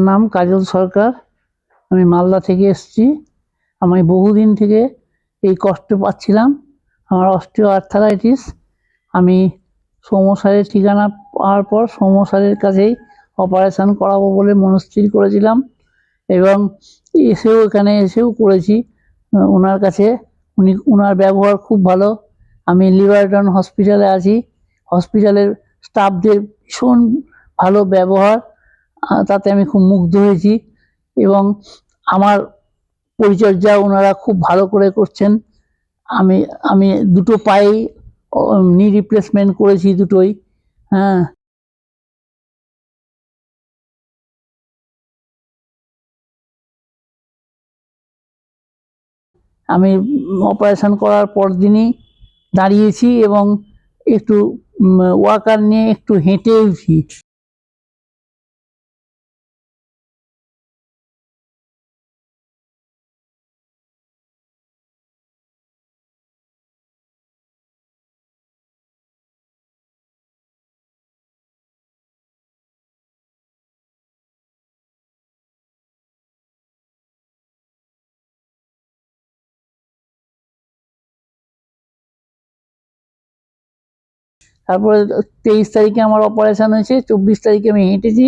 নাম কাজল সরকার। আমি মালদা থেকে এসেছি। আমি বহুদিন থেকে এই কষ্ট পাচ্ছিলাম। আমার অস্টিও আর্থারাইটিস। আমি সৌম্য স্যারের ঠিকানা পাওয়ার পর সৌম্য স্যারের কাছেই অপারেশন করাবো বলে মনস্থির করেছিলাম এবং এখানে এসেও করেছি ওনার কাছে। ওনার ব্যবহার খুব ভালো। আমি লিভারটন হসপিটালে আছি। হসপিটালের স্টাফদের ভীষণ ভালো ব্যবহার, তাতে আমি খুব মুগ্ধ হয়েছি এবং আমার পরিচর্যা ওনারা খুব ভালো করে করছেন। আমি আমি দুটো পায়েই নি রিপ্লেসমেন্ট করেছি, দুটোই। হ্যাঁ, আমি অপারেশন করার পর দিনই দাঁড়িয়েছি এবং একটু ওয়াকার নিয়ে একটু হেঁটেওছি। তারপরে 23 তারিখে আমার অপারেশন হয়েছে, 24 তারিখে আমি হেঁটেছি,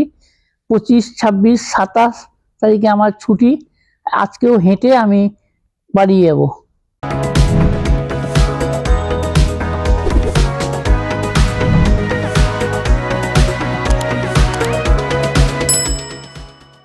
25, 26, 27 তারিখে আমার ছুটি। আজকেও হেঁটে আমি বাড়ি যাবো।